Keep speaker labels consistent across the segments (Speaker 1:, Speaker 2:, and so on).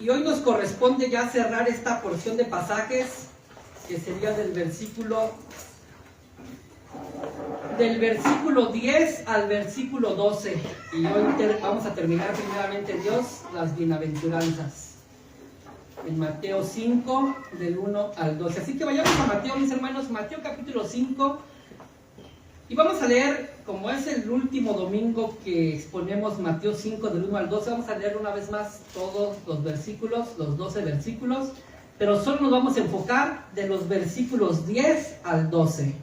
Speaker 1: Y hoy nos corresponde ya cerrar esta porción de pasajes, que sería del versículo 10 al versículo 12. Y hoy vamos a terminar primeramente, Dios, las bienaventuranzas. En Mateo 5, del 1 al 12. Así que vayamos a Mateo, mis hermanos, Mateo capítulo 5. Y vamos a leer, como es el último domingo que exponemos Mateo 5 del 1 al 12, vamos a leer una vez más todos los versículos, los 12 versículos, pero solo nos vamos a enfocar de los versículos 10 al 12.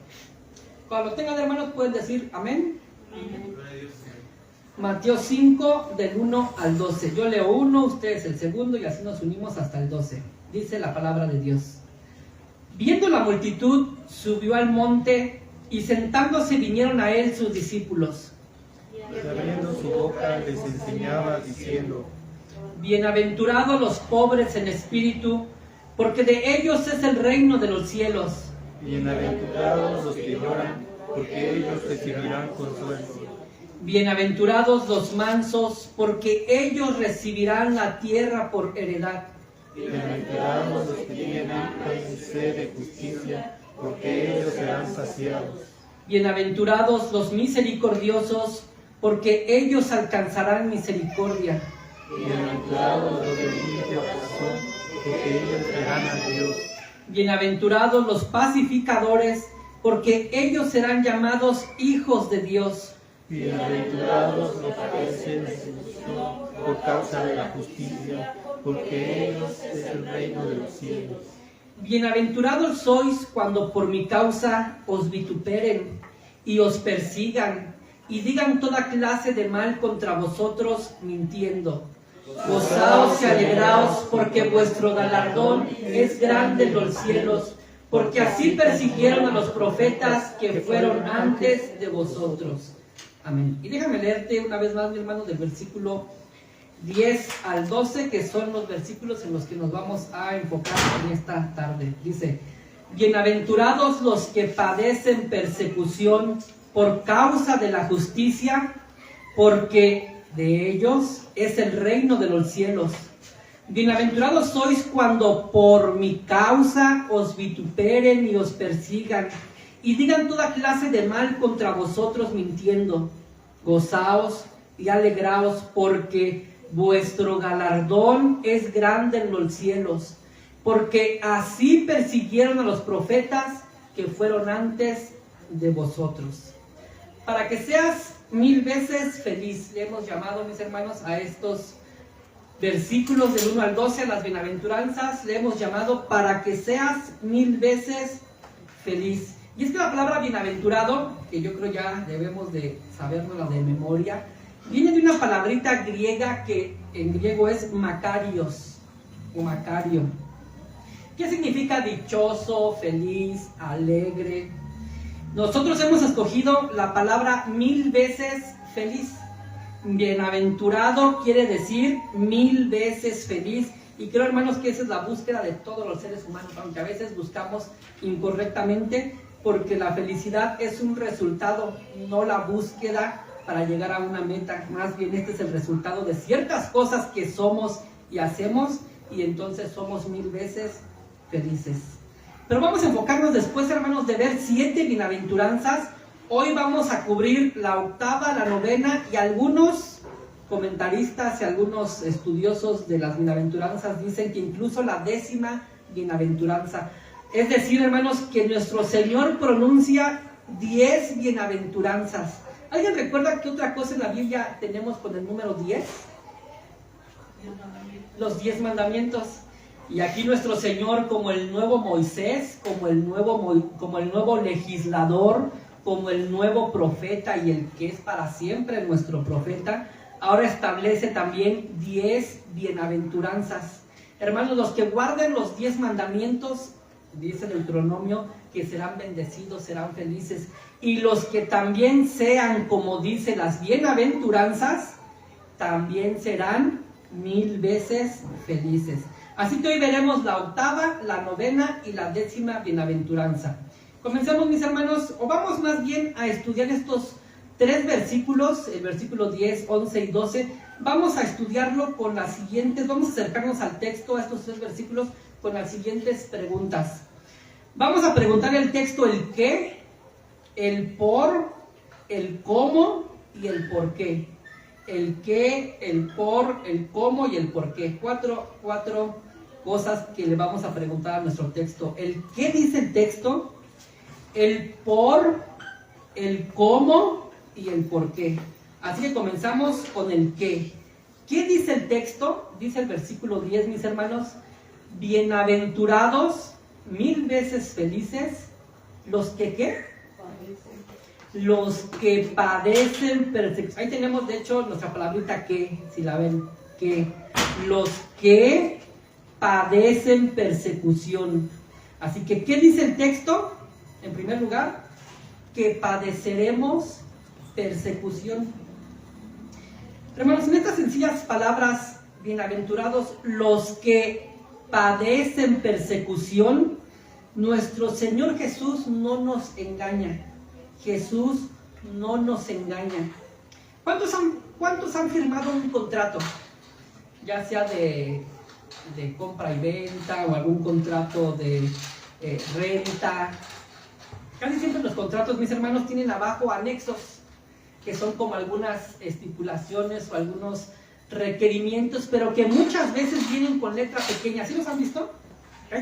Speaker 1: Cuando lo tengan, hermanos, pueden decir amén. Amén. Mateo 5 del 1 al 12. Yo leo uno, ustedes el segundo y así nos unimos hasta el 12. Dice la palabra de Dios. Viendo la multitud, subió al monte y sentándose vinieron a él sus discípulos.
Speaker 2: Y abriendo su boca les enseñaba diciendo:
Speaker 1: Bienaventurados los pobres en espíritu, porque de ellos es el reino de los cielos.
Speaker 2: Bienaventurados los que lloran, porque ellos recibirán consuelo.
Speaker 1: Bienaventurados los mansos, porque ellos recibirán la tierra por heredad.
Speaker 2: Bienaventurados los que tienen hambre y sed de justicia, porque ellos serán saciados.
Speaker 1: Bienaventurados los misericordiosos, porque ellos alcanzarán misericordia.
Speaker 2: Bienaventurados los de limpio corazón, porque ellos verán a Dios.
Speaker 1: Bienaventurados los pacificadores, porque ellos serán llamados hijos de Dios.
Speaker 2: Bienaventurados los que padecen persecución por causa de la justicia, porque ellos es el reino de los cielos.
Speaker 1: Bienaventurados sois cuando por mi causa os vituperen y os persigan y digan toda clase de mal contra vosotros mintiendo. Gozaos y alegraos, porque vuestro galardón es grande en los cielos, porque así persiguieron a los profetas que fueron antes de vosotros. Amén. Y déjame leerte una vez más, mi hermano, del versículo 10 al 12, que son los versículos en los que nos vamos a enfocar en esta tarde. Dice: bienaventurados los que padecen persecución por causa de la justicia, porque de ellos es el reino de los cielos. Bienaventurados sois cuando por mi causa os vituperen y os persigan y digan toda clase de mal contra vosotros mintiendo. Gozaos y alegraos, porque vuestro galardón es grande en los cielos, porque así persiguieron a los profetas que fueron antes de vosotros. Para que seas 1000 veces feliz, le hemos llamado, mis hermanos, a estos versículos del 1 al 12, a las bienaventuranzas, le hemos llamado para que seas 1000 veces feliz. Y es que la palabra bienaventurado, que yo creo ya debemos de sabernosla de memoria, viene de una palabrita griega que en griego es makarios, o makario. ¿Qué significa dichoso, feliz, alegre? Nosotros hemos escogido la palabra 1000 veces feliz. Bienaventurado quiere decir 1000 veces feliz. Y creo, hermanos, que esa es la búsqueda de todos los seres humanos, aunque a veces buscamos incorrectamente, porque la felicidad es un resultado, no la búsqueda para llegar a una meta. Más bien este es el resultado de ciertas cosas que somos y hacemos, y entonces somos 1000 veces felices. Pero vamos a enfocarnos después, hermanos, de ver 7 bienaventuranzas. Hoy vamos a cubrir la 8ª, la 9ª, y algunos comentaristas y algunos estudiosos de las bienaventuranzas dicen que incluso la 10ª bienaventuranza. Es decir, hermanos, que nuestro Señor pronuncia 10 bienaventuranzas. ¿Alguien recuerda qué otra cosa en la Biblia tenemos con el número 10? Los 10 mandamientos. Y aquí nuestro Señor, como el nuevo Moisés, como el nuevo legislador, como el nuevo profeta y el que es para siempre nuestro profeta, ahora establece también 10 bienaventuranzas. Hermanos, los que guarden los 10 mandamientos, dice Deuteronomio, que serán bendecidos, serán felices. Y los que también sean, como dice las bienaventuranzas, también serán 1000 veces felices. Así que hoy veremos la 8ª, la 9ª y la 10ª bienaventuranza. Comencemos, mis hermanos, o vamos más bien a estudiar estos 3 versículos, el versículo 10, 11 y 12. Vamos a estudiarlo con las siguientes, vamos a acercarnos al texto, a estos 3 versículos, con las siguientes preguntas. Vamos a preguntar el texto el qué, el por, el cómo y el por qué. El qué, el por, el cómo y el por qué. Cuatro cosas que le vamos a preguntar a nuestro texto. El qué dice el texto, el por, el cómo y el por qué. Así que comenzamos con el qué. ¿Qué dice el texto? Dice el versículo 10, mis hermanos: bienaventurados, 1000 veces felices, los que ¿qué? Los que padecen persecución. Ahí tenemos de hecho nuestra palabrita que, si la ven, que. Los que padecen persecución. Así que, ¿qué dice el texto? En primer lugar, que padeceremos persecución. Hermanos, en estas sencillas palabras, bienaventurados los que padecen persecución, nuestro Señor Jesús no nos engaña. Jesús no nos engaña. ¿Cuántos han firmado un contrato? Ya sea de compra y venta o algún contrato de renta. Casi siempre los contratos, mis hermanos, tienen abajo anexos, que son como algunas estipulaciones o algunos requerimientos, pero que muchas veces vienen con letra pequeña. ¿Sí los han visto?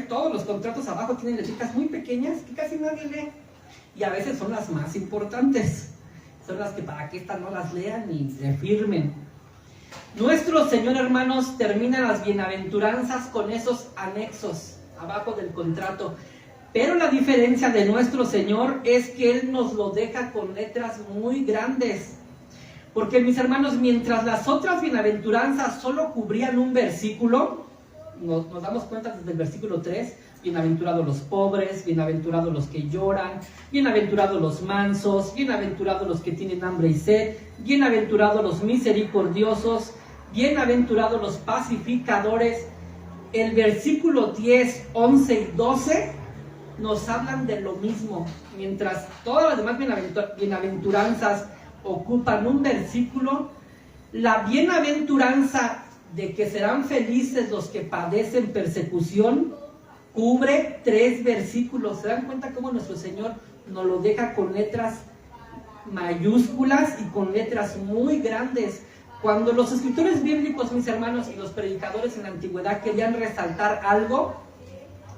Speaker 1: Todos los contratos abajo tienen letritas muy pequeñas que casi nadie lee. Y a veces son las más importantes. Son las que para que estas no las lean y le firmen. Nuestro Señor, hermanos, termina las bienaventuranzas con esos anexos abajo del contrato. Pero la diferencia de nuestro Señor es que Él nos lo deja con letras muy grandes. Porque, mis hermanos, mientras las otras bienaventuranzas solo cubrían un versículo, nos damos cuenta desde el versículo 3, bienaventurados los pobres, bienaventurados los que lloran, bienaventurados los mansos, bienaventurados los que tienen hambre y sed, bienaventurados los misericordiosos, bienaventurados los pacificadores. El versículo 10, 11 y 12 nos hablan de lo mismo. Mientras todas las demás bienaventuranzas ocupan un versículo, la bienaventuranza de que serán felices los que padecen persecución cubre 3 versículos. ¿Se dan cuenta cómo nuestro Señor nos lo deja con letras mayúsculas y con letras muy grandes? Cuando los escritores bíblicos, mis hermanos, y los predicadores en la antigüedad querían resaltar algo,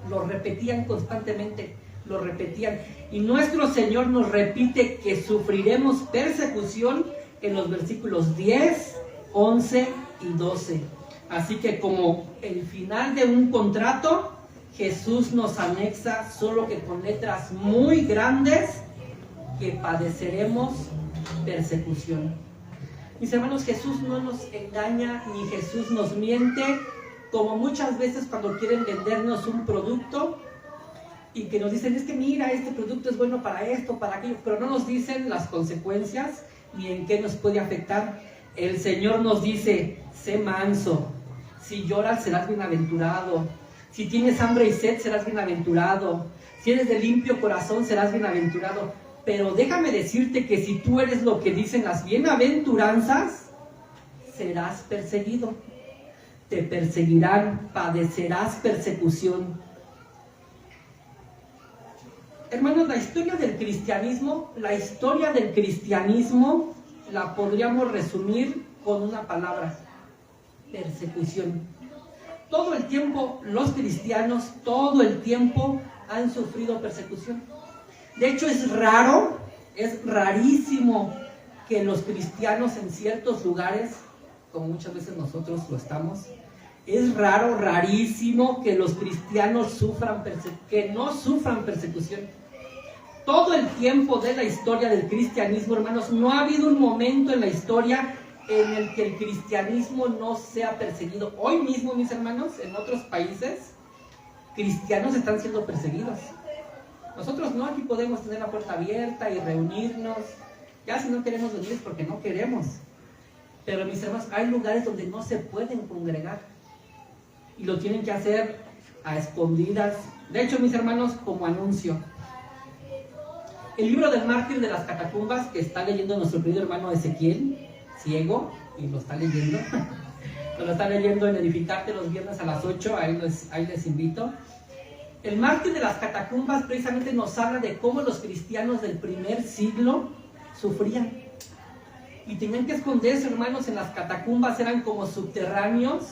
Speaker 1: lo repetían constantemente, lo repetían. Y nuestro Señor nos repite que sufriremos persecución en los versículos 10, 11 y 12. Así que como el final de un contrato, Jesús nos anexa, solo que con letras muy grandes, que padeceremos persecución. Mis hermanos, Jesús no nos engaña ni Jesús nos miente, como muchas veces cuando quieren vendernos un producto y que nos dicen, es que mira, este producto es bueno para esto, para aquello, pero no nos dicen las consecuencias ni en qué nos puede afectar. El Señor nos dice, sé manso, si lloras serás bienaventurado, si tienes hambre y sed serás bienaventurado, si eres de limpio corazón serás bienaventurado. Pero déjame decirte que si tú eres lo que dicen las bienaventuranzas, serás perseguido. Te perseguirán, padecerás persecución. Hermanos, la historia del cristianismo la podríamos resumir con una palabra: persecución. Todo el tiempo los cristianos, todo el tiempo han sufrido persecución. De hecho, es rarísimo que los cristianos en ciertos lugares, como muchas veces nosotros lo estamos, es rarísimo que los cristianos no sufran persecución. Todo el tiempo de la historia del cristianismo, hermanos, no ha habido un momento en la historia en el que el cristianismo no sea perseguido. Hoy mismo, mis hermanos, en otros países, cristianos están siendo perseguidos. Nosotros no, aquí podemos tener la puerta abierta y reunirnos. Ya si no queremos venir es porque no queremos. Pero, mis hermanos, hay lugares donde no se pueden congregar. Y lo tienen que hacer a escondidas. De hecho, mis hermanos, como anuncio. El libro del mártir de las catacumbas, que está leyendo nuestro querido hermano Ezequiel, ciego, y lo está leyendo. Lo está leyendo en Edificarte los viernes a las 8, ahí les invito. El mártir de las catacumbas precisamente nos habla de cómo los cristianos del primer siglo sufrían. Y tenían que esconderse, hermanos, en las catacumbas, eran como subterráneos.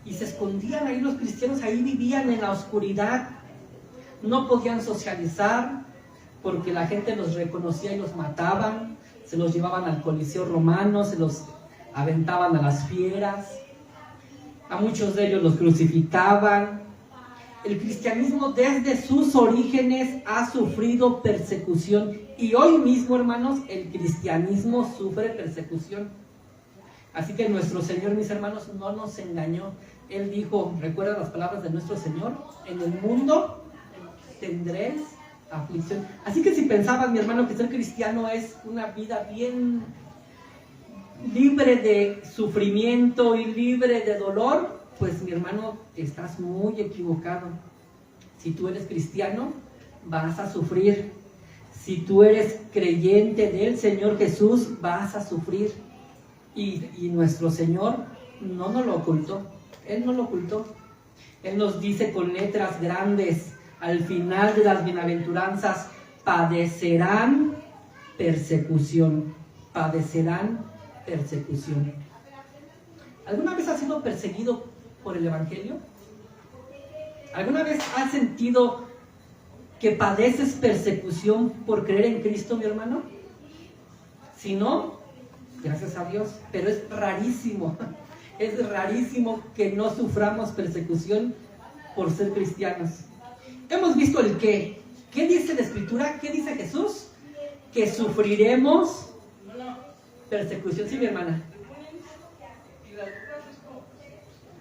Speaker 1: Y se escondían ahí los cristianos, ahí vivían en la oscuridad. No podían socializar porque la gente los reconocía y los mataban. Se los llevaban al Coliseo romano, se los aventaban a las fieras. A muchos de ellos los crucificaban. El cristianismo desde sus orígenes ha sufrido persecución. Y hoy mismo, hermanos, el cristianismo sufre persecución. Así que nuestro Señor, mis hermanos, no nos engañó. Él dijo, recuerda las palabras de nuestro Señor, en el mundo tendréis aflicción. Así que si pensabas, mi hermano, que ser cristiano es una vida bien libre de sufrimiento y libre de dolor, pues mi hermano, estás muy equivocado. Si tú eres cristiano, vas a sufrir. Si tú eres creyente del Señor Jesús, vas a sufrir. Y nuestro Señor no nos lo ocultó. Él no lo ocultó. Él nos dice con letras grandes, al final de las bienaventuranzas, padecerán persecución. Padecerán persecución. ¿Alguna vez has sido perseguido por el Evangelio? ¿Alguna vez has sentido que padeces persecución por creer en Cristo, mi hermano? Si no, gracias a Dios, pero es rarísimo. Es rarísimo que no suframos persecución por ser cristianos. Hemos visto el qué. ¿Qué dice la Escritura? ¿Qué dice Jesús? Que sufriremos persecución. Sí, mi hermana.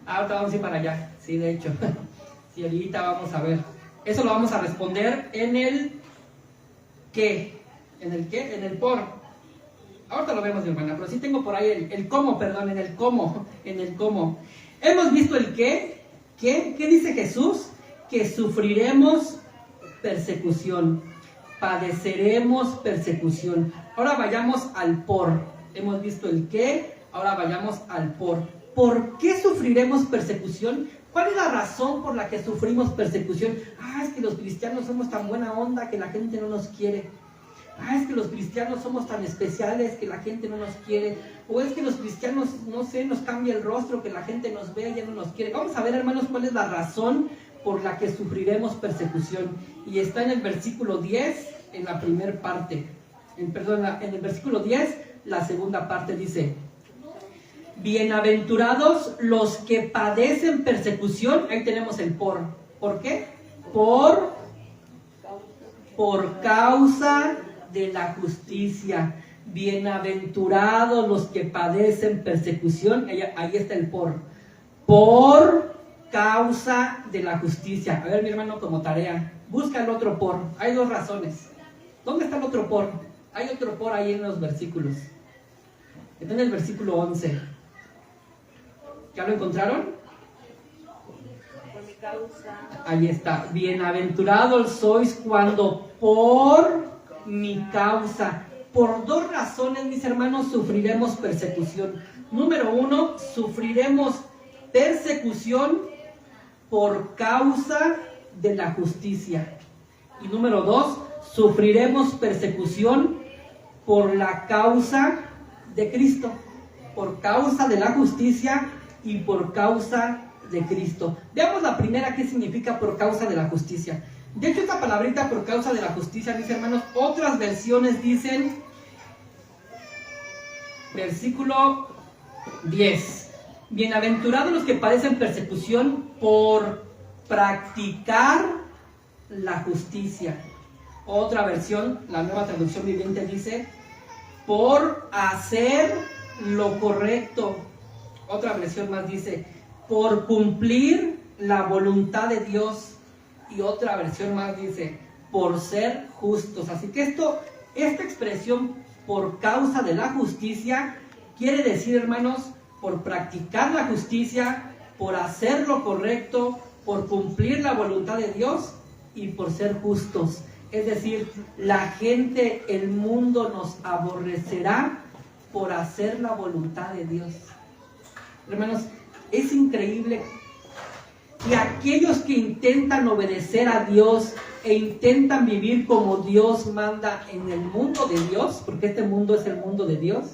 Speaker 1: Ahorita vamos a ir para allá. Sí, de hecho. Sí, ahorita vamos a ver. Eso lo vamos a responder en el qué. ¿En el qué? En el por. Ahorita lo vemos, mi hermana, pero sí tengo por ahí el cómo, perdón, en el cómo. Hemos visto el qué. ¿Qué dice Jesús? Que sufriremos persecución. Padeceremos persecución. Ahora vayamos al por. Hemos visto el qué, ahora vayamos al por. ¿Por qué sufriremos persecución? ¿Cuál es la razón por la que sufrimos persecución? Es que los cristianos somos tan buena onda que la gente no nos quiere. Es que los cristianos somos tan especiales que la gente no nos quiere. O es que los cristianos, no sé, nos cambia el rostro, que la gente nos ve y ya no nos quiere. Vamos a ver, hermanos, cuál es la razón por la que sufriremos persecución. Y está en el versículo 10, en la primera parte. En el versículo 10, la segunda parte dice: bienaventurados los que padecen persecución. Ahí tenemos el por. ¿Por qué? Por causa de la justicia. Bienaventurados los que padecen persecución. Ahí está el por. Por causa de la justicia. A ver, mi hermano, como tarea, busca el otro por. Hay dos razones. ¿Dónde está el otro por? Hay otro por ahí en los versículos. Está en el versículo 11. ¿Ya lo encontraron?
Speaker 3: Por mi causa.
Speaker 1: Ahí está. Bienaventurados sois cuando por mi causa. Por dos razones, mis hermanos, sufriremos persecución. Número 1, sufriremos persecución por causa de la justicia. Y número 2, sufriremos persecución por la causa de Cristo. Por causa de la justicia y por causa de Cristo. Veamos la primera, ¿qué significa por causa de la justicia? De hecho, esta palabrita por causa de la justicia, mis hermanos, otras versiones dicen, versículo 10, bienaventurados los que padecen persecución por practicar la justicia. Otra versión, la Nueva Traducción Viviente, dice, por hacer lo correcto. Otra versión más dice, por cumplir la voluntad de Dios. Y otra versión más dice, por ser justos. Así que esta expresión, por causa de la justicia, quiere decir, hermanos, por practicar la justicia, por hacer lo correcto, por cumplir la voluntad de Dios y por ser justos. Es decir, la gente, el mundo nos aborrecerá por hacer la voluntad de Dios. Hermanos, es increíble. Y aquellos que intentan obedecer a Dios e intentan vivir como Dios manda en el mundo de Dios, porque este mundo es el mundo de Dios,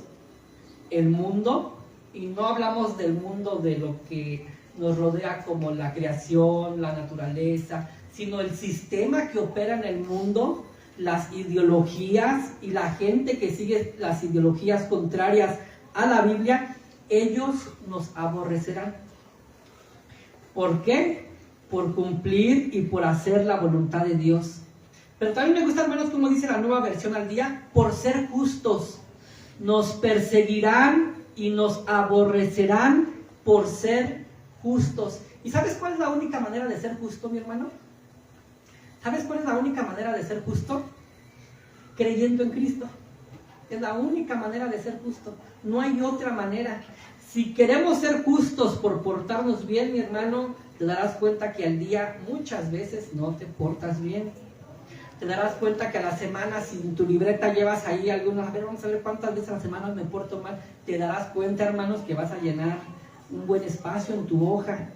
Speaker 1: el mundo, y no hablamos del mundo de lo que nos rodea como la creación, la naturaleza, sino el sistema que opera en el mundo, las ideologías y la gente que sigue las ideologías contrarias a la Biblia, ellos nos aborrecerán. ¿Por qué? Por cumplir y por hacer la voluntad de Dios. Pero también me gusta, hermanos, como dice la Nueva Versión al Día, por ser justos. Nos perseguirán y nos aborrecerán por ser justos. ¿Y sabes cuál es la única manera de ser justo, mi hermano? ¿Sabes cuál es la única manera de ser justo? Creyendo en Cristo. Es la única manera de ser justo. No hay otra manera. Si queremos ser justos por portarnos bien, mi hermano, te darás cuenta que al día muchas veces no te portas bien. Te darás cuenta que a la semana, si en tu libreta llevas ahí algunas, a ver, vamos a ver cuántas veces a la semana me porto mal, te darás cuenta, hermanos, que vas a llenar un buen espacio en tu hoja.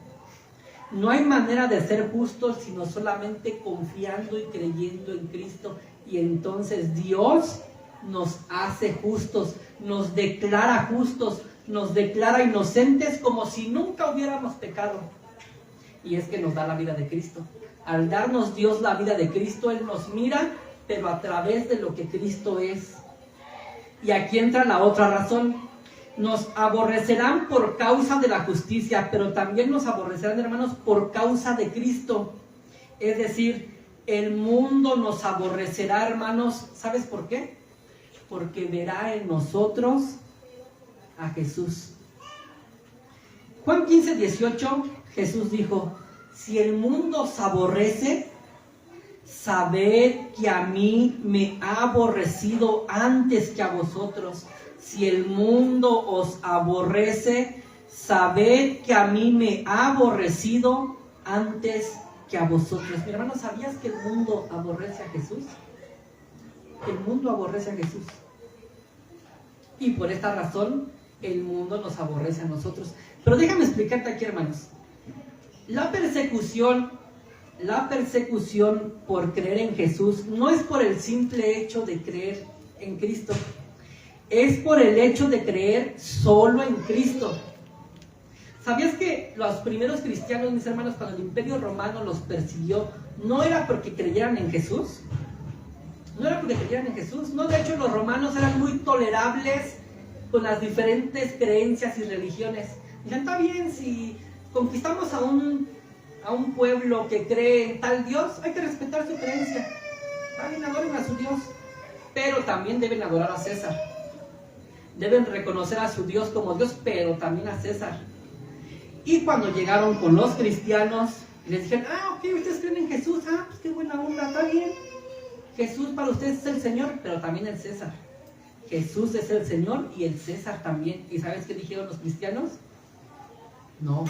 Speaker 1: No hay manera de ser justos sino solamente confiando y creyendo en Cristo. Y entonces Dios nos hace justos, nos declara justos, nos declara inocentes como si nunca hubiéramos pecado. Y es que nos da la vida de Cristo. Al darnos Dios la vida de Cristo, Él nos mira, pero a través de lo que Cristo es. Y aquí entra la otra razón. Nos aborrecerán por causa de la justicia, pero también nos aborrecerán, hermanos, por causa de Cristo. Es decir, el mundo nos aborrecerá, hermanos. ¿Sabes por qué? Porque verá en nosotros a Jesús. Juan 15:18, Jesús dijo: si el mundo os aborrece, sabed que a mí me ha aborrecido antes que a vosotros. Si el mundo os aborrece, sabed que a mí me ha aborrecido antes que a vosotros. Mi hermano, ¿sabías que el mundo aborrece a Jesús? El mundo aborrece a Jesús. Y por esta razón, el mundo nos aborrece a nosotros. Pero déjame explicarte aquí, hermanos. La persecución por creer en Jesús no es por el simple hecho de creer en Cristo. Es por el hecho de creer solo en Cristo. ¿Sabías que los primeros cristianos, mis hermanos, cuando el Imperio Romano los persiguió, no era porque creyeran en Jesús? No era porque creyeran en Jesús. No, de hecho, los romanos eran muy tolerables con las diferentes creencias y religiones. Dicen, está bien, si conquistamos a un pueblo que cree en tal Dios, hay que respetar su creencia. Está bien, adoren a su Dios. Pero también deben adorar a César. Deben reconocer a su Dios como Dios, pero también a César. Y cuando llegaron con los cristianos, les dijeron, ok, ustedes creen en Jesús, pues qué buena onda, está bien. Jesús para ustedes es el Señor, pero también el César. Jesús es el Señor y el César también. ¿Y sabes qué dijeron los cristianos? No,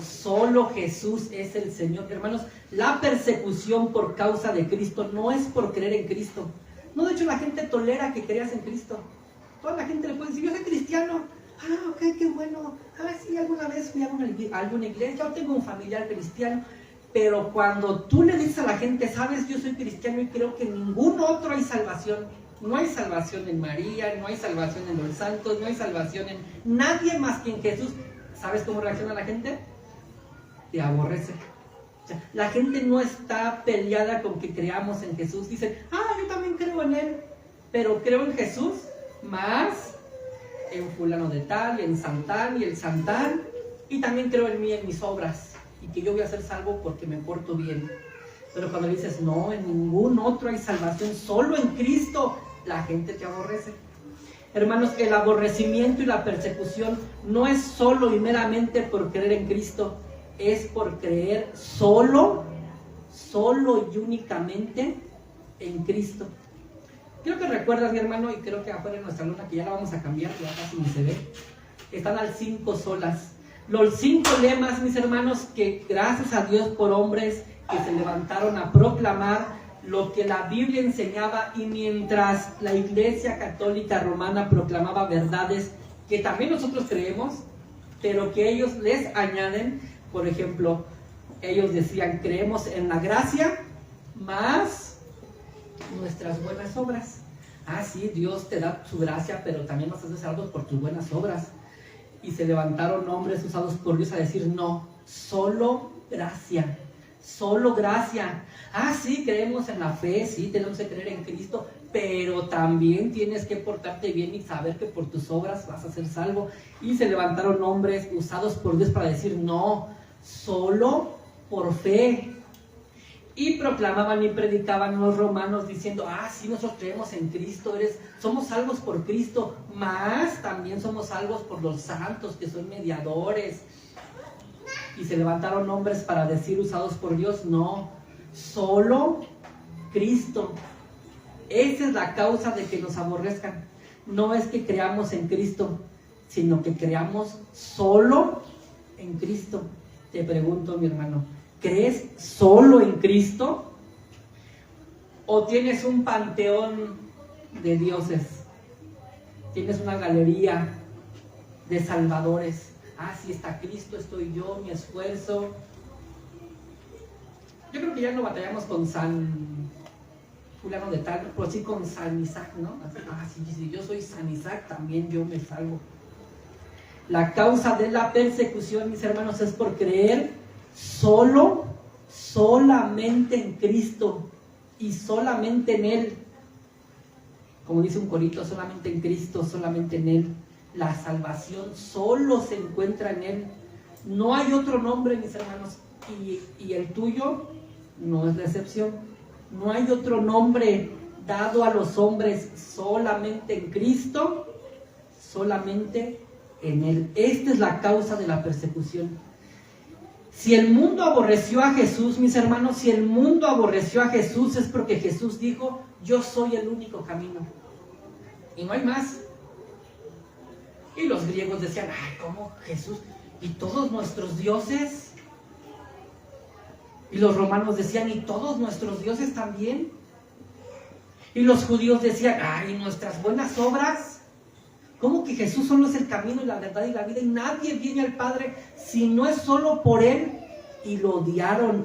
Speaker 1: solo Jesús es el Señor. Hermanos, la persecución por causa de Cristo no es por creer en Cristo. No, de hecho, la gente tolera que creas en Cristo. Toda la gente le puede decir, yo soy cristiano. Ok, qué bueno. Sí, alguna vez fui a alguna iglesia, yo tengo un familiar cristiano. Pero cuando tú le dices a la gente, sabes, yo soy cristiano y creo que en ningún otro hay salvación. No hay salvación en María, no hay salvación en los santos, no hay salvación en nadie más que en Jesús. ¿Sabes cómo reacciona la gente? Te aborrece. O sea, la gente no está peleada con que creamos en Jesús. Dicen, yo también creo en Él, pero creo en Jesús más en fulano de tal, y en santán, y el santán, y también creo en mí, en mis obras, y que yo voy a ser salvo porque me porto bien. Pero cuando dices, no, en ningún otro hay salvación, solo en Cristo, la gente te aborrece. Hermanos, el aborrecimiento y la persecución no es solo y meramente por creer en Cristo, es por creer solo y únicamente en Cristo. Creo que recuerdas, mi hermano, y creo que afuera de nuestra luna, que ya la vamos a cambiar, ya casi ni se ve, están las 5 solas. Los 5 lemas, mis hermanos, que gracias a Dios por hombres que se levantaron a proclamar lo que la Biblia enseñaba, y mientras la Iglesia Católica Romana proclamaba verdades que también nosotros creemos, pero que ellos les añaden. Por ejemplo, ellos decían, creemos en la gracia más nuestras buenas obras. Ah, sí, Dios te da su gracia, pero también nos hace salvos por tus buenas obras. Y se levantaron hombres usados por Dios a decir, no, solo gracia, solo gracia. Ah, sí, creemos en la fe, sí, tenemos que creer en Cristo, pero también tienes que portarte bien y saber que por tus obras vas a ser salvo. Y se levantaron hombres usados por Dios para decir, no, solo por fe. Y proclamaban y predicaban los romanos diciendo, ah, sí, nosotros creemos en Cristo, somos salvos por Cristo, más también somos salvos por los santos que son mediadores. Y se levantaron hombres para decir, usados por Dios, no, solo Cristo. Esa es la causa de que nos aborrezcan. No es que creamos en Cristo, sino que creamos solo en Cristo. Te pregunto, mi hermano, ¿crees solo en Cristo? ¿O tienes un panteón de dioses? ¿Tienes una galería de salvadores? Ah, sí está Cristo, estoy yo, mi esfuerzo. Yo creo que ya no batallamos con San fulano de tal, pero sí con San Isaac, ¿no? Ah, sí, si yo soy San Isaac, también yo me salvo. La causa de la persecución, mis hermanos, es por creer solamente en Cristo y solamente en Él. Como dice un corito, solamente en Cristo, solamente en Él. La salvación solo se encuentra en Él. No hay otro nombre, mis hermanos, y el tuyo no es la excepción. No hay otro nombre dado a los hombres, solamente en Cristo, solamente en Él. Esta es la causa de la persecución. Si el mundo aborreció a Jesús, mis hermanos, si el mundo aborreció a Jesús es porque Jesús dijo, yo soy el único camino. Y no hay más. Y los griegos decían, ay, ¿cómo Jesús? ¿Y todos nuestros dioses? Y los romanos decían, ¿y todos nuestros dioses también? Y los judíos decían, ay, ¿nuestras buenas obras? ¿Cómo que Jesús solo es el camino y la verdad y la vida? Y nadie viene al Padre si no es solo por Él. Y lo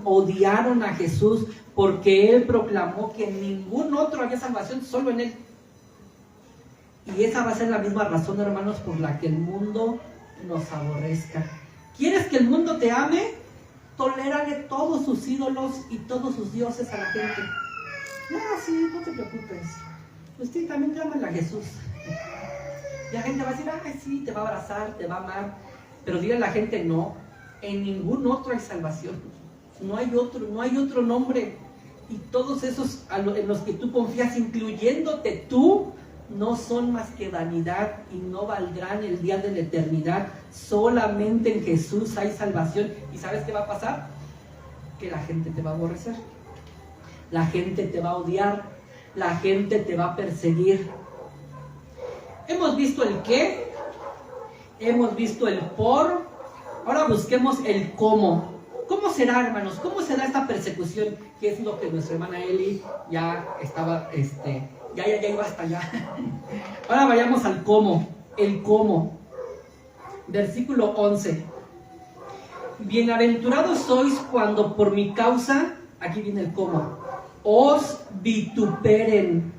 Speaker 1: odiaron a Jesús porque Él proclamó que en ningún otro había salvación, solo en Él. Y esa va a ser la misma razón, hermanos, por la que el mundo nos aborrezca. ¿Quieres que el mundo te ame? Tolérale todos sus ídolos y todos sus dioses a la gente. No, sí, no te preocupes. Usted también llámale a Jesús. Y la gente va a decir, ay, sí, te va a abrazar, te va a amar. Pero dile a la gente, no, en ningún otro hay salvación. No hay otro nombre. Y todos esos en los que tú confías, incluyéndote tú, no son más que vanidad y no valdrán el día de la eternidad. Solamente en Jesús hay salvación. ¿Y sabes qué va a pasar? Que la gente te va a aborrecer, la gente te va a odiar, la gente te va a perseguir. Hemos visto el qué, hemos visto el por, ahora busquemos el cómo. ¿Cómo será, hermanos? ¿Cómo será esta persecución? Que es lo que nuestra hermana Eli ya estaba, ya iba hasta allá. Ahora vayamos al cómo, el cómo. Versículo 11. Bienaventurados sois cuando por mi causa, aquí viene el cómo, os vituperen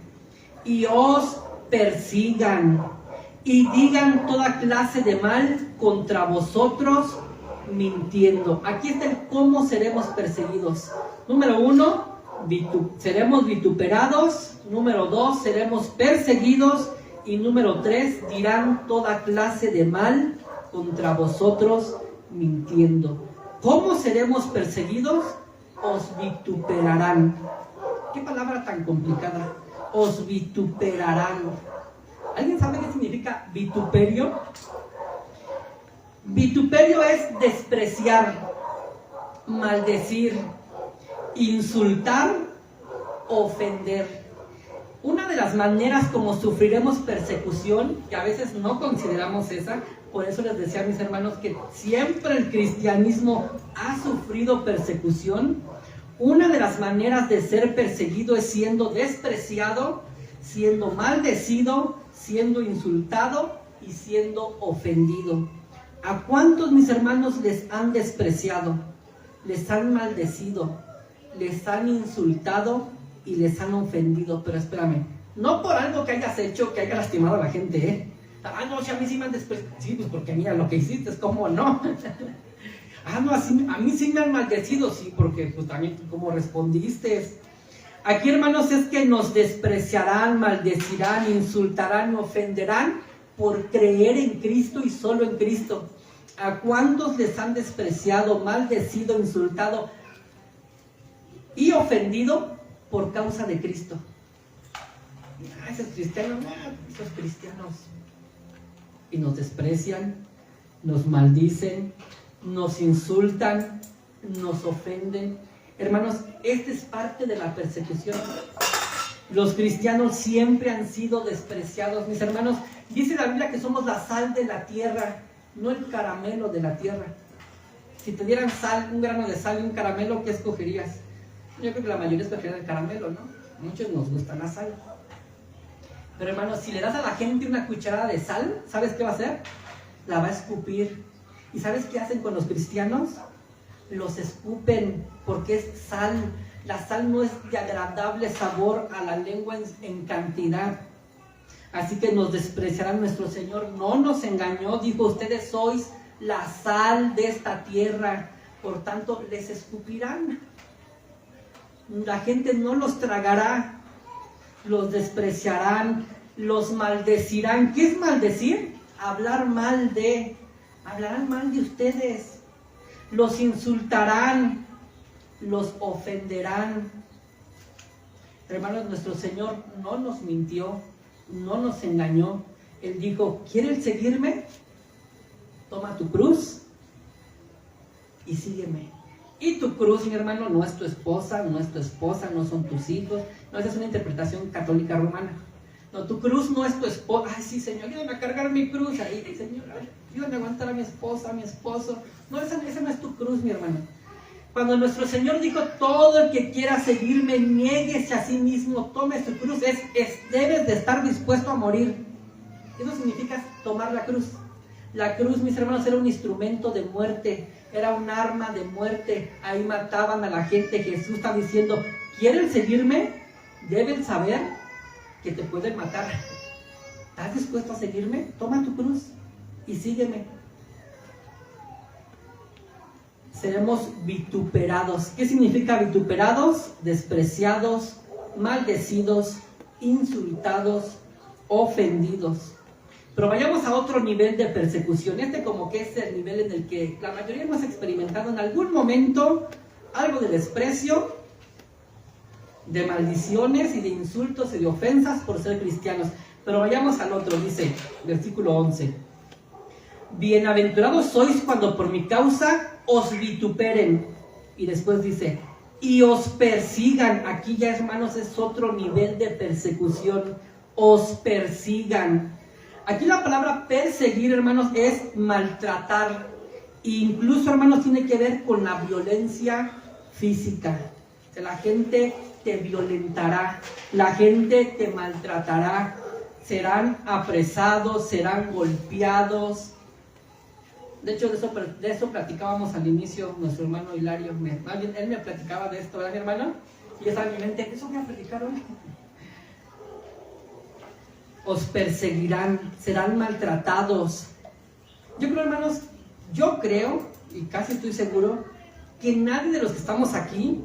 Speaker 1: y os persigan y digan toda clase de mal contra vosotros mintiendo. Aquí está el cómo seremos perseguidos. Número 1, seremos vituperados. Número 2, seremos perseguidos. Y número 3, dirán toda clase de mal contra vosotros mintiendo. ¿Cómo seremos perseguidos? Os vituperarán. ¿Qué palabra tan complicada? Os vituperarán. ¿Alguien sabe qué significa vituperio? Vituperio es despreciar, maldecir, insultar, ofender. Una de las maneras como sufriremos persecución, que a veces no consideramos esa, por eso les decía a mis hermanos que siempre el cristianismo ha sufrido persecución. Una de las maneras de ser perseguido es siendo despreciado, siendo maldecido, siendo insultado y siendo ofendido. ¿A cuántos, mis hermanos, les han despreciado, les han maldecido, les han insultado y les han ofendido? Pero espérame, no por algo que hayas hecho, que haya lastimado a la gente, ¿eh? Ah, no, si a mí sí me han despreciado. Sí, pues porque mira lo que hiciste, ¿cómo no? Ah, no, así, a mí sí me han maldecido, sí, porque pues también cómo respondiste. Aquí, hermanos, es que nos despreciarán, maldecirán, insultarán, ofenderán por creer en Cristo y solo en Cristo. ¿A cuántos les han despreciado, maldecido, insultado y ofendido por causa de Cristo? Ah, esos cristianos, esos cristianos. Y nos desprecian, nos maldicen, nos insultan, nos ofenden. Hermanos, esta es parte de la persecución. Los cristianos siempre han sido despreciados. Mis hermanos, dice la Biblia que somos la sal de la tierra, no el caramelo de la tierra. Si te dieran sal, un grano de sal y un caramelo, ¿qué escogerías? Yo creo que la mayoría escogería el caramelo, ¿no? A muchos nos gusta la sal. Pero hermanos, si le das a la gente una cucharada de sal, ¿sabes qué va a hacer? La va a escupir. ¿Y sabes qué hacen con los cristianos? Los escupen porque es sal. La sal no es de agradable sabor a la lengua en cantidad. Así que nos despreciarán. Nuestro Señor no nos engañó. Dijo, ustedes sois la sal de esta tierra. Por tanto, les escupirán. La gente no los tragará. Los despreciarán. Los maldecirán. ¿Qué es maldecir? Hablarán mal de ustedes. Los insultarán. Los ofenderán. Hermanos, nuestro Señor no nos mintió, no nos engañó. Él dijo, ¿quieres seguirme? Toma tu cruz y sígueme. Y tu cruz, mi hermano, no es tu esposa, no es tu esposa, no son tus hijos. No, esa es una interpretación católica romana. No, tu cruz no es tu esposa. Ay, sí, Señor, ayúdame a cargar mi cruz. Ahí, Señor, ayúdame a aguantar a mi esposa, a mi esposo. No, esa no es tu cruz, mi hermano. Cuando nuestro Señor dijo, todo el que quiera seguirme, niéguese a sí mismo, tome su cruz, debes de estar dispuesto a morir. Eso significa tomar la cruz. La cruz, mis hermanos, era un instrumento de muerte, era un arma de muerte. Ahí mataban a la gente. Jesús está diciendo, ¿quieren seguirme? Deben saber que te pueden matar. ¿Estás dispuesto a seguirme? Toma tu cruz y sígueme. Seremos vituperados. ¿Qué significa vituperados? Despreciados, maldecidos, insultados, ofendidos. Pero vayamos a otro nivel de persecución. Como que es el nivel en el que la mayoría hemos experimentado en algún momento algo de desprecio, de maldiciones y de insultos y de ofensas por ser cristianos. Pero vayamos al otro, dice, versículo 11. Bienaventurados sois cuando por mi causa os vituperen. Y después dice, y os persigan. Aquí ya, hermanos, es otro nivel de persecución. Os persigan. Aquí la palabra perseguir, hermanos, es maltratar. E incluso, hermanos, tiene que ver con la violencia física. Que la gente te violentará, la gente te maltratará, serán apresados, serán golpeados. De hecho, de eso platicábamos al inicio, nuestro hermano Hilario. Él me platicaba de esto, ¿verdad, mi hermano? Y estaba en mi mente, ¿eso voy a platicar hoy? Os perseguirán, serán maltratados. Yo creo, y casi estoy seguro, que nadie de los que estamos aquí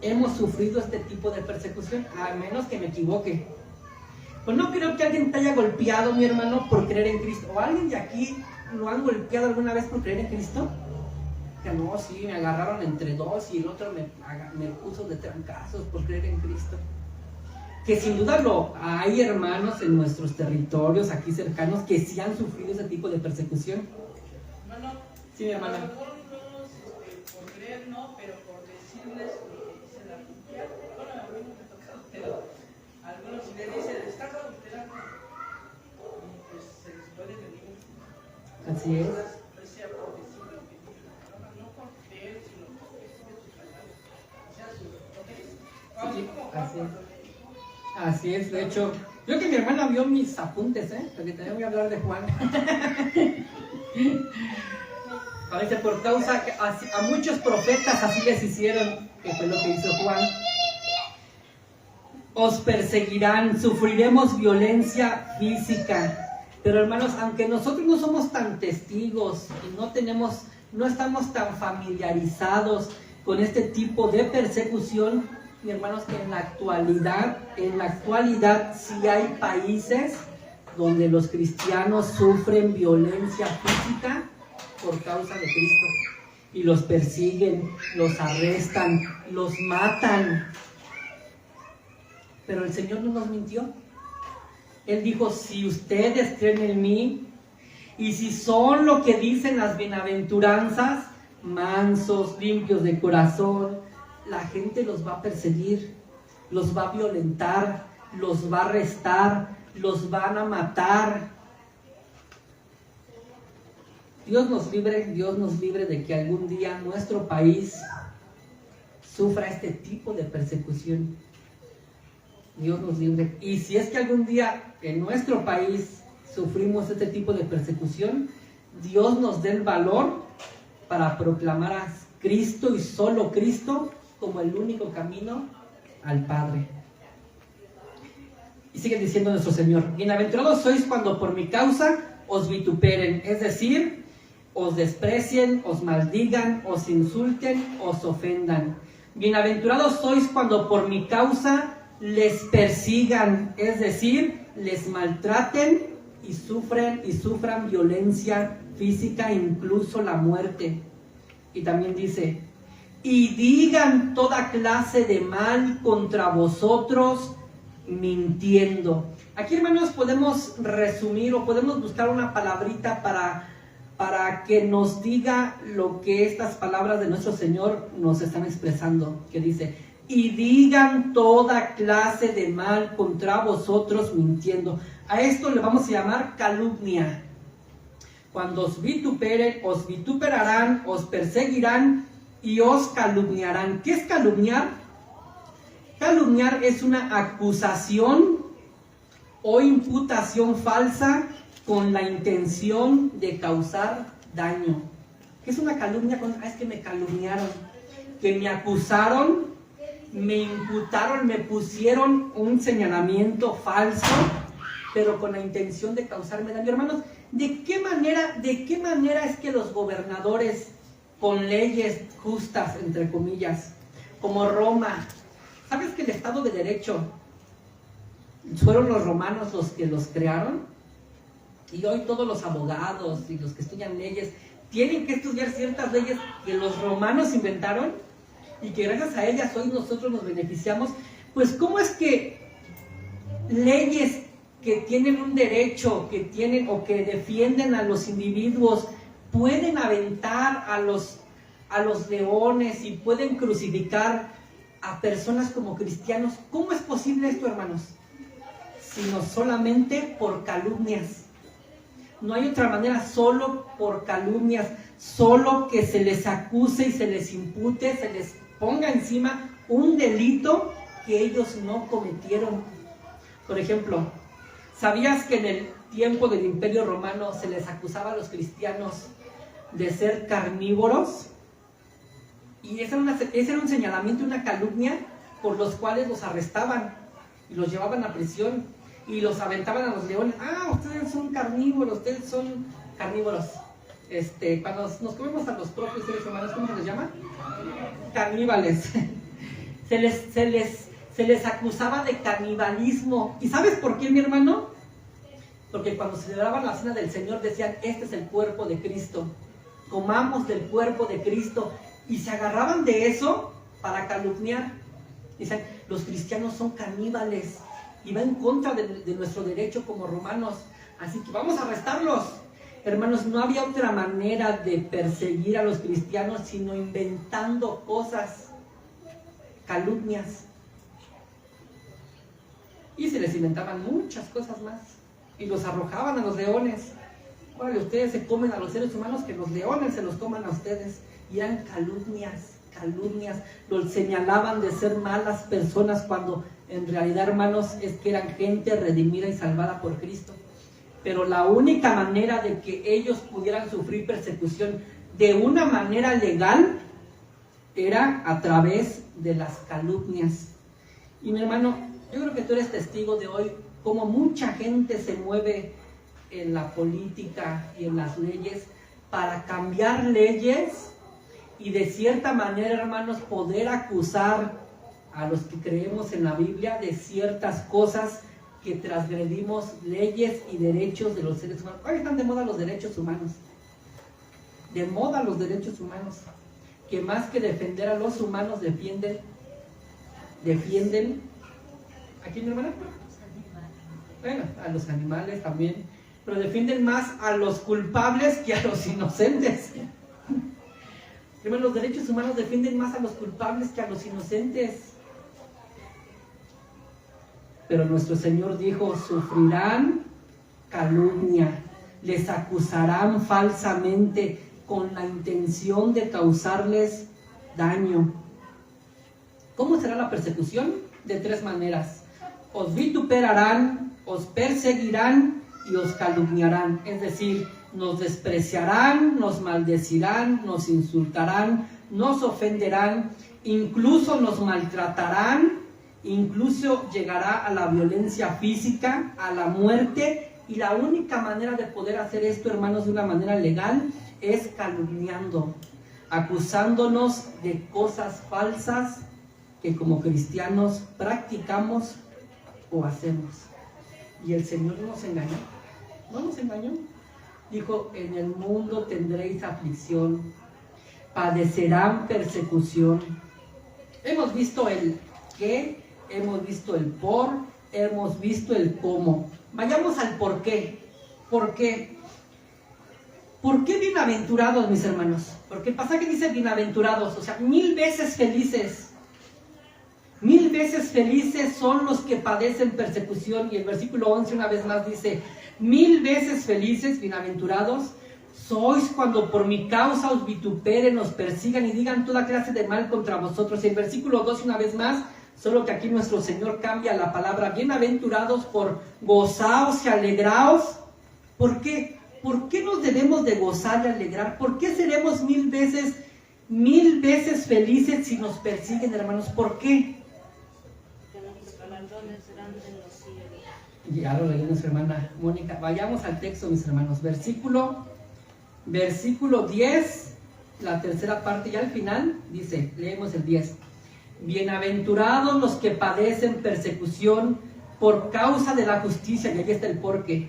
Speaker 1: hemos sufrido este tipo de persecución, a menos que me equivoque. Pues no creo que alguien te haya golpeado, mi hermano, por creer en Cristo. ¿O alguien de aquí lo han golpeado alguna vez por creer en Cristo? Que no, sí, me agarraron entre dos y el otro me puso de trancazos por creer en Cristo. Que sin duda hay hermanos en nuestros territorios aquí cercanos que sí han sufrido ese tipo de persecución.
Speaker 4: Hermano,
Speaker 1: sí, mi hermano.
Speaker 4: A lo mejor no, por creer no, pero por decirles lo que dice la Biblia. Bueno, a mí no me ha tocado, pero algunos le dicen, está adulterando. Y pues se les puede venir.
Speaker 1: Así es.
Speaker 4: Sea por decir lo que dice la palabra, no por creer, sino porque sigue sus palabras. O sea, sus
Speaker 1: Así es, de hecho, creo que mi hermana vio mis apuntes, porque también voy a hablar de Juan. A veces por causa, a muchos profetas así les hicieron, que fue lo que hizo Juan. Os perseguirán, sufriremos violencia física. Pero hermanos, aunque nosotros no somos tan testigos y no estamos tan familiarizados con este tipo de persecución, mi hermanos, que en la actualidad sí hay países donde los cristianos sufren violencia física por causa de Cristo. Y los persiguen, los arrestan, los matan. Pero el Señor no nos mintió. Él dijo, si ustedes creen en mí, y si son lo que dicen las bienaventuranzas, mansos, limpios de corazón, la gente los va a perseguir, los va a violentar, los va a arrestar, los van a matar. Dios nos libre de que algún día nuestro país sufra este tipo de persecución. Dios nos libre. Y si es que algún día en nuestro país sufrimos este tipo de persecución, Dios nos dé el valor para proclamar a Cristo y solo Cristo como el único camino al Padre. Y sigue diciendo nuestro Señor, bienaventurados sois cuando por mi causa os vituperen, es decir, os desprecien, os maldigan, os insulten, os ofendan. Bienaventurados sois cuando por mi causa les persigan, es decir, les maltraten y sufran violencia física, incluso la muerte. Y también dice, y digan toda clase de mal contra vosotros, mintiendo. Aquí, hermanos, podemos resumir o podemos buscar una palabrita para que nos diga lo que estas palabras de nuestro Señor nos están expresando, que dice, y digan toda clase de mal contra vosotros mintiendo. A esto le vamos a llamar calumnia. Cuando os vituperen, os vituperarán, os perseguirán y os calumniarán. ¿Qué es calumniar? Calumniar es una acusación o imputación falsa con la intención de causar daño. ¿Qué es una calumnia? Es que me calumniaron, que me acusaron, me imputaron, me pusieron un señalamiento falso, pero con la intención de causarme daño. Hermanos, ¿de qué manera es que los gobernadores con leyes justas, entre comillas, como Roma, ¿sabes que el Estado de Derecho fueron los romanos los que los crearon? Y hoy todos los abogados y los que estudian leyes tienen que estudiar ciertas leyes que los romanos inventaron y que gracias a ellas hoy nosotros nos beneficiamos. Pues ¿cómo es que leyes que tienen un derecho, que tienen o que defienden a los individuos, pueden aventar a los leones y pueden crucificar a personas como cristianos? ¿Cómo es posible esto, hermanos? Sino solamente por calumnias. No hay otra manera, solo por calumnias, solo que se les acuse y se les impute, se les ponga encima un delito que ellos no cometieron. Por ejemplo, ¿sabías que en el tiempo del Imperio Romano se les acusaba a los cristianos de ser carnívoros? Y ese era un señalamiento, una calumnia por los cuales los arrestaban y los llevaban a prisión y los aventaban a los leones. Ustedes son carnívoros, ustedes son carnívoros. Cuando nos comemos a los propios seres humanos, ¿cómo se les llama? Caníbales. Se les acusaba de canibalismo. ¿Y sabes por qué, mi hermano? Porque cuando celebraban la cena del Señor decían, este es el cuerpo de Cristo, comamos del cuerpo de Cristo, y se agarraban de eso para calumniar. Dicen, los cristianos son caníbales y va en contra de nuestro derecho como romanos, así que vamos a arrestarlos. Hermanos, no había otra manera de perseguir a los cristianos sino inventando cosas, calumnias. Y se les inventaban muchas cosas más y los arrojaban a los leones. Órale, ustedes se comen a los seres humanos, que los leones se los coman a ustedes. Y eran calumnias. calumnias, los señalaban de ser malas personas cuando en realidad, hermanos, es que eran gente redimida y salvada por Cristo. Pero la única manera de que ellos pudieran sufrir persecución de una manera legal era a través de las calumnias. Y mi hermano, yo creo que tú eres testigo de hoy cómo mucha gente se mueve en la política y en las leyes para cambiar leyes y de cierta manera, hermanos, poder acusar a los que creemos en la Biblia de ciertas cosas que transgredimos leyes y derechos de los seres humanos. Hoy están de moda los derechos humanos. De moda los derechos humanos. Que más que defender a los humanos defienden ¿a quién, hermana? Bueno, a los animales también, pero defienden más a los culpables que a los inocentes. Hermano, los derechos humanos defienden más a los culpables que a los inocentes. Pero nuestro Señor dijo, sufrirán calumnia, les acusarán falsamente con la intención de causarles daño. ¿Cómo será la persecución? De 3 maneras. Os vituperarán, os perseguirán y os calumniarán. Es decir, nos despreciarán, nos maldecirán, nos insultarán, nos ofenderán, incluso nos maltratarán, incluso llegará a la violencia física, a la muerte. Y la única manera de poder hacer esto, hermanos, de una manera legal, es calumniando, acusándonos de cosas falsas que como cristianos practicamos o hacemos. Y el Señor no nos engañó, no nos engañó. Dijo, en el mundo tendréis aflicción, padecerán persecución. Hemos visto el qué, hemos visto el por, hemos visto el cómo. Vayamos al por qué. ¿Por qué? ¿Por qué bienaventurados, mis hermanos? Porque el pasaje dice bienaventurados, o sea, 1000 veces felices. 1000 veces felices son los que padecen persecución. Y el versículo 11 una vez más dice, 1000 veces felices, bienaventurados, sois cuando por mi causa os vituperen, os persigan y digan toda clase de mal contra vosotros. Y el versículo 12 una vez más, solo que aquí nuestro Señor cambia la palabra bienaventurados por gozaos y alegraos. ¿Por qué? ¿Por qué nos debemos de gozar y alegrar? ¿Por qué seremos 1000 veces felices si nos persiguen, hermanos? ¿Por qué?
Speaker 3: Porque nuestros galardones serán en los cielos.
Speaker 1: Ya lo leí nuestra hermana Mónica. Vayamos al texto, mis hermanos. Versículo 10, la tercera parte, y al final dice, leemos el 10. Bienaventurados los que padecen persecución por causa de la justicia. Y aquí está el porqué.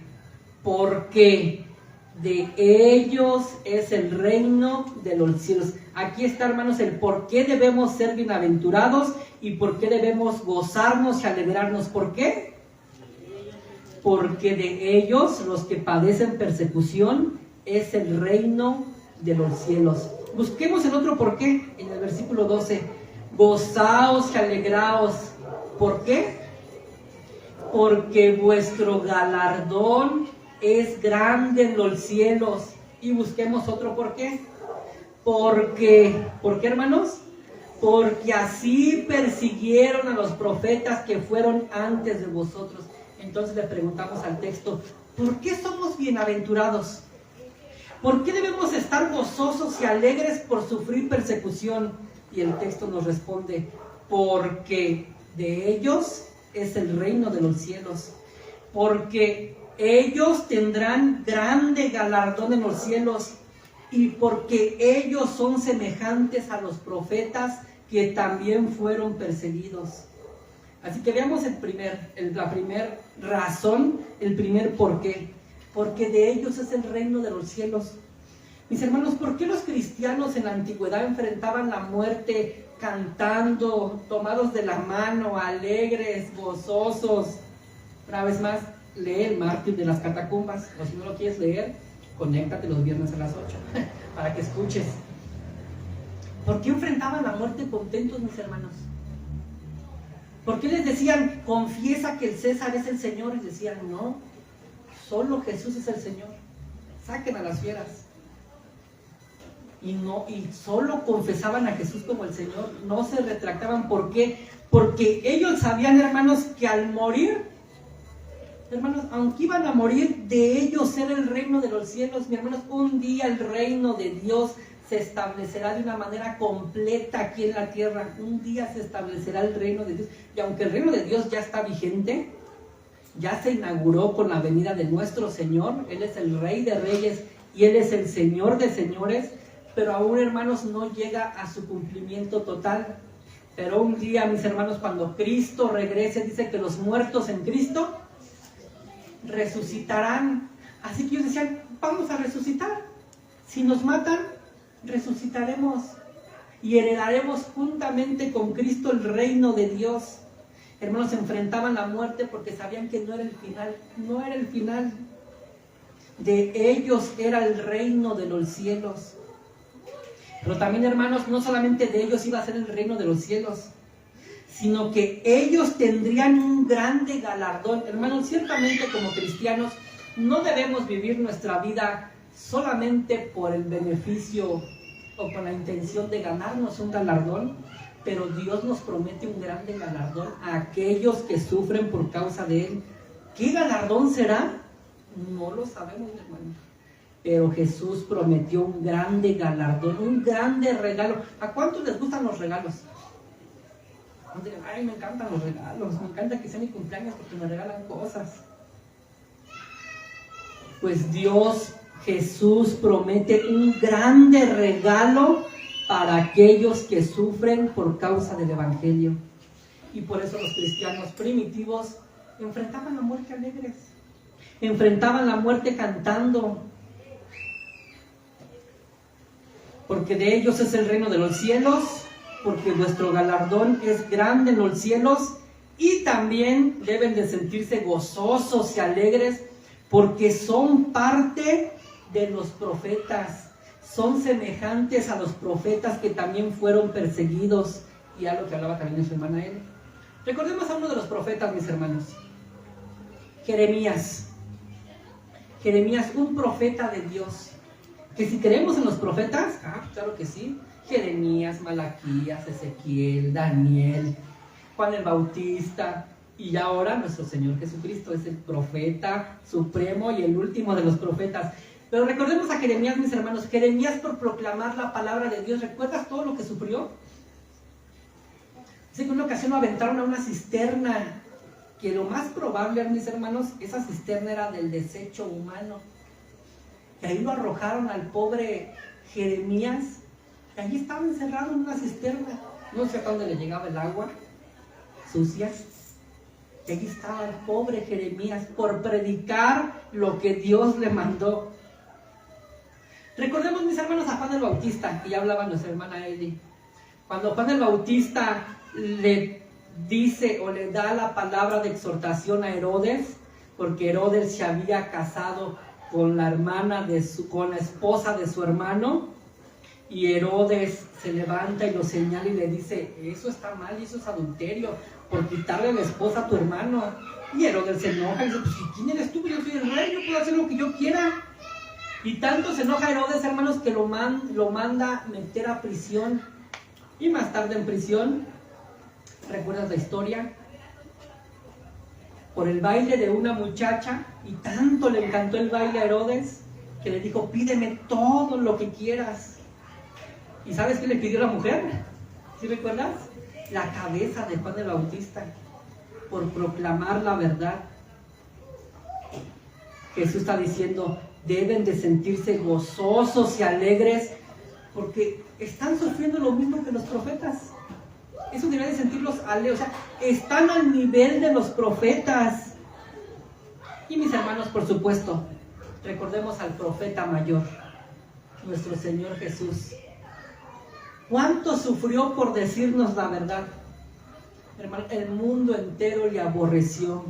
Speaker 1: Porque de ellos es el reino de los cielos. Aquí está, hermanos, el por qué debemos ser bienaventurados y por qué debemos gozarnos y alegrarnos. ¿Por qué? Porque de ellos, los que padecen persecución, es el reino de los cielos. Busquemos el otro por qué en el versículo 12. Gozaos y alegraos. ¿Por qué? Porque vuestro galardón es grande en los cielos. Y busquemos otro por qué. ¿Por qué, hermanos? Porque así persiguieron a los profetas que fueron antes de vosotros. Entonces le preguntamos al texto, ¿por qué somos bienaventurados? ¿Por qué debemos estar gozosos y alegres por sufrir persecución? Y el texto nos responde, porque de ellos es el reino de los cielos. Porque ellos tendrán grande galardón en los cielos y porque ellos son semejantes a los profetas que también fueron perseguidos. Así que veamos la primera razón, el primer porqué. Porque de ellos es el reino de los cielos. Mis hermanos, ¿por qué los cristianos en la antigüedad enfrentaban la muerte cantando, tomados de la mano, alegres, gozosos? Una vez más, lee el Mártir de las Catacumbas, o si no lo quieres leer, conéctate los viernes a las 8 para que escuches. ¿Por qué enfrentaban la muerte contentos, mis hermanos? ¿Por qué les decían, confiesa que el César es el Señor? Y decían, no, solo Jesús es el Señor. Saquen a las fieras. y solo confesaban a Jesús como el Señor, no se retractaban. ¿Por qué? Porque ellos sabían, hermanos, que al morir, hermanos, aunque iban a morir, de ellos era el reino de los cielos. Mi hermanos, un día el reino de Dios se establecerá de una manera completa aquí en la tierra. Un día se establecerá el reino de Dios. Y aunque el reino de Dios ya está vigente, ya se inauguró con la venida de nuestro Señor. Él es el Rey de Reyes y Él es el Señor de Señores, pero aún, hermanos, no llega a su cumplimiento total. Pero un día, mis hermanos, cuando Cristo regrese, dice que los muertos en Cristo resucitarán. Así que ellos decían, vamos a resucitar. Si nos matan, resucitaremos y heredaremos juntamente con Cristo el reino de Dios. Hermanos, se enfrentaban a la muerte porque sabían que no era el final, no era el final. De ellos era el reino de los cielos. Pero también, hermanos, no solamente de ellos iba a ser el reino de los cielos, sino que ellos tendrían un grande galardón. Hermanos, ciertamente como cristianos no debemos vivir nuestra vida solamente por el beneficio o con la intención de ganarnos un galardón, pero Dios nos promete un grande galardón a aquellos que sufren por causa de Él. ¿Qué galardón será? No lo sabemos, hermanos. Pero Jesús prometió un grande galardón, un grande regalo. ¿A cuántos les gustan los regalos? Ay, me encantan los regalos, me encanta que sea mi cumpleaños porque me regalan cosas. Pues Dios, Jesús promete un grande regalo para aquellos que sufren por causa del Evangelio. Y por eso los cristianos primitivos enfrentaban la muerte alegres, enfrentaban la muerte cantando, porque de ellos es el reino de los cielos, porque vuestro galardón es grande en los cielos, y también deben de sentirse gozosos y alegres, porque son parte de los profetas, son semejantes a los profetas que también fueron perseguidos, y a lo que hablaba también su hermana Eli. Recordemos a uno de los profetas, mis hermanos, Jeremías, un profeta de Dios, que si creemos en los profetas, claro que sí, Jeremías, Malaquías, Ezequiel, Daniel, Juan el Bautista, y ahora nuestro Señor Jesucristo es el profeta supremo y el último de los profetas. Pero recordemos a Jeremías, mis hermanos. Jeremías, por proclamar la palabra de Dios, ¿recuerdas todo lo que sufrió? Dice que en una ocasión lo aventaron a una cisterna, que lo más probable, mis hermanos, esa cisterna era del desecho humano. Y ahí lo arrojaron al pobre Jeremías, y allí estaba encerrado en una cisterna. No sé a dónde le llegaba el agua sucia. Y allí estaba el pobre Jeremías por predicar lo que Dios le mandó. Recordemos, mis hermanos, a Juan el Bautista, que ya hablaba nuestra hermana Eli. Cuando Juan el Bautista le dice o le da la palabra de exhortación a Herodes, porque Herodes se había casado con la con la esposa de su hermano, y Herodes se levanta y lo señala y le dice, eso está mal y eso es adulterio, por quitarle la esposa a tu hermano. Y Herodes se enoja y dice, pues ¿quién eres tú? Yo soy el rey, yo puedo hacer lo que yo quiera. Y tanto se enoja Herodes, hermanos, que lo manda meter a prisión. Y más tarde en prisión, ¿recuerdas la historia? Por el baile de una muchacha, y tanto le encantó el baile a Herodes, que le dijo, pídeme todo lo que quieras. ¿Y sabes qué le pidió la mujer? ¿Sí recuerdas? La cabeza de Juan el Bautista, por proclamar la verdad. Jesús está diciendo, deben de sentirse gozosos y alegres, porque están sufriendo lo mismo que los profetas. Eso debería de sentirlos alegres, o sea, están al nivel de los profetas. Y mis hermanos, por supuesto, recordemos al profeta mayor, nuestro Señor Jesús. ¿Cuánto sufrió por decirnos la verdad? Hermano, el mundo entero le aborreció.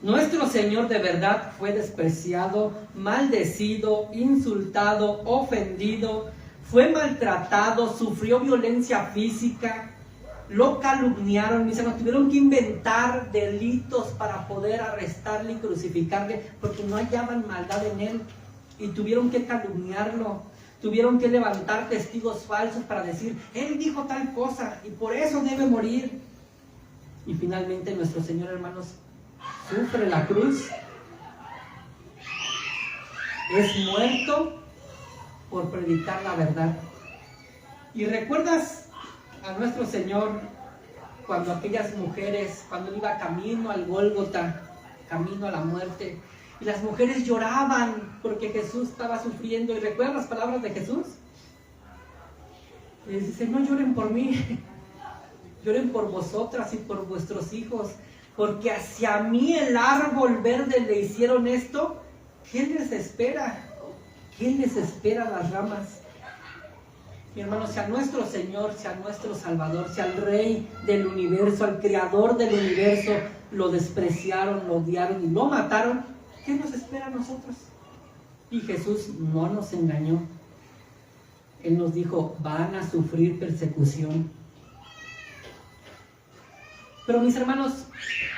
Speaker 1: Nuestro Señor de verdad fue despreciado, maldecido, insultado, ofendido, fue maltratado, sufrió violencia física, lo calumniaron, mis hermanos, tuvieron que inventar delitos para poder arrestarle y crucificarle, porque no hallaban maldad en él, y tuvieron que calumniarlo, tuvieron que levantar testigos falsos para decir, Él dijo tal cosa y por eso debe morir. Y finalmente nuestro Señor, hermanos, sufre la cruz, es muerto por predicar la verdad. ¿Y recuerdas a nuestro Señor cuando aquellas mujeres, cuando Él iba camino al Gólgota, camino a la muerte, y las mujeres lloraban porque Jesús estaba sufriendo? ¿Y recuerdan las palabras de Jesús? Les dice, no lloren por mí, lloren por vosotras y por vuestros hijos, porque hacia mí el árbol verde le hicieron esto. ¿Qué les espera? ¿Qué les espera a las ramas? Mi hermano, si a nuestro Señor, si a nuestro Salvador, si al Rey del universo, al Creador del universo, lo despreciaron, lo odiaron y lo mataron, ¿qué nos espera a nosotros? Y Jesús no nos engañó. Él nos dijo, van a sufrir persecución. Pero mis hermanos,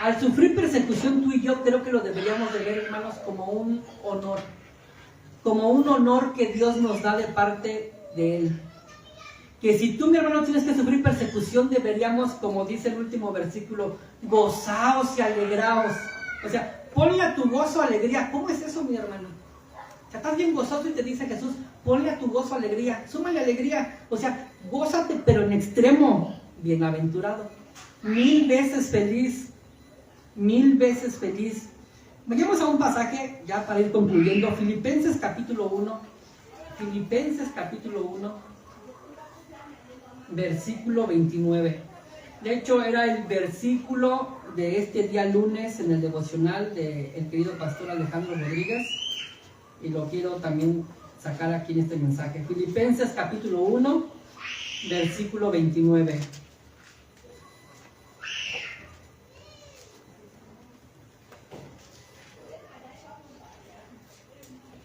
Speaker 1: al sufrir persecución, tú y yo creo que lo deberíamos de ver, hermanos, como un honor que Dios nos da de parte de Él. Que si tú, mi hermano, tienes que sufrir persecución, deberíamos, como dice el último versículo, gozaos y alegraos. O sea, ponle a tu gozo alegría. ¿Cómo es eso, mi hermano? O sea, estás bien gozoso y te dice Jesús, ponle a tu gozo alegría, súmale alegría. O sea, gózate, pero en extremo, bienaventurado. 1000 veces feliz, 1000 veces feliz. Vayamos a un pasaje, ya para ir concluyendo, Filipenses capítulo 1, versículo 29. De hecho, era el versículo de este día lunes en el devocional del querido pastor Alejandro Rodríguez, y lo quiero también sacar aquí en este mensaje. Filipenses capítulo 1, versículo 29.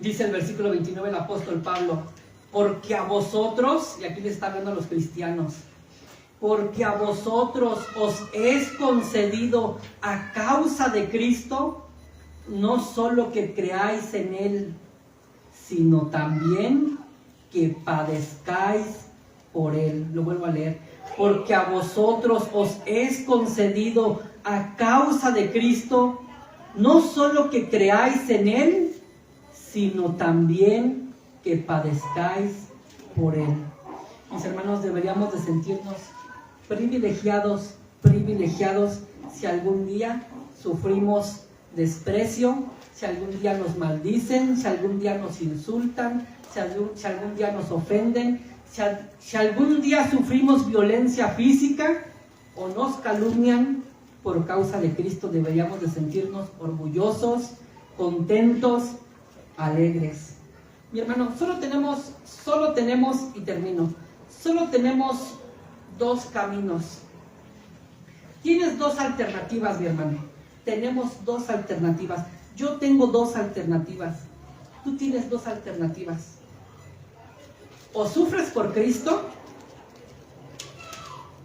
Speaker 1: Dice el versículo 29 el apóstol Pablo, porque a vosotros, y aquí le está hablando a los cristianos, porque a vosotros os es concedido a causa de Cristo, no solo que creáis en Él, sino también que padezcáis por Él. Lo vuelvo a leer. Porque a vosotros os es concedido a causa de Cristo, no solo que creáis en Él, sino también que padezcáis por Él. Mis hermanos, deberíamos de sentirnos privilegiados si algún día sufrimos desprecio, si algún día nos maldicen, si algún día nos insultan, si algún día nos ofenden, si algún día sufrimos violencia física o nos calumnian por causa de Cristo. Deberíamos de sentirnos orgullosos, contentos, alegres. Mi hermano, solo tenemos, y termino, solo tenemos dos caminos. Tienes dos alternativas, mi hermano. Tenemos dos alternativas. Yo tengo dos alternativas. Tú tienes dos alternativas. O sufres por Cristo,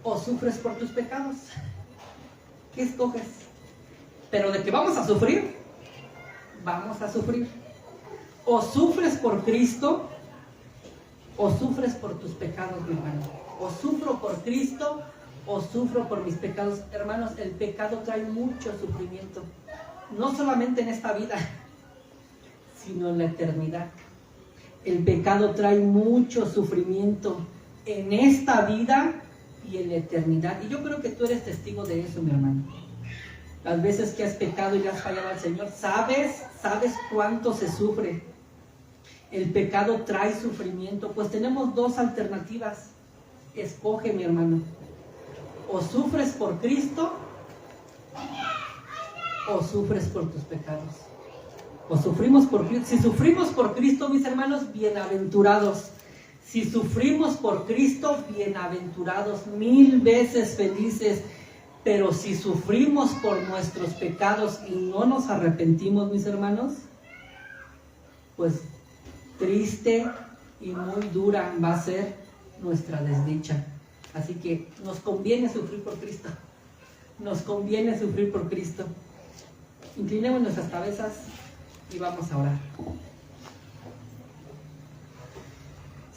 Speaker 1: o sufres por tus pecados. ¿Qué escoges? Pero de que vamos a sufrir, vamos a sufrir. O sufres por Cristo, o sufres por tus pecados, mi hermano. O sufro por Cristo, o sufro por mis pecados. Hermanos, el pecado trae mucho sufrimiento. No solamente en esta vida, sino en la eternidad. El pecado trae mucho sufrimiento en esta vida y en la eternidad. Y yo creo que tú eres testigo de eso, mi hermano. Las veces que has pecado y le has fallado al Señor, sabes cuánto se sufre. El pecado trae sufrimiento. Pues tenemos dos alternativas. Escoge, mi hermano. O sufres por Cristo, o sufres por tus pecados. O sufrimos por Cristo. Si sufrimos por Cristo, mis hermanos, bienaventurados. Si sufrimos por Cristo, bienaventurados, 1000 veces felices. Pero si sufrimos por nuestros pecados y no nos arrepentimos, mis hermanos, pues triste y muy dura va a ser nuestra desdicha. Así que nos conviene sufrir por Cristo. Nos conviene sufrir por Cristo. Inclinemos nuestras cabezas y vamos a orar.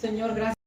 Speaker 1: Señor, gracias.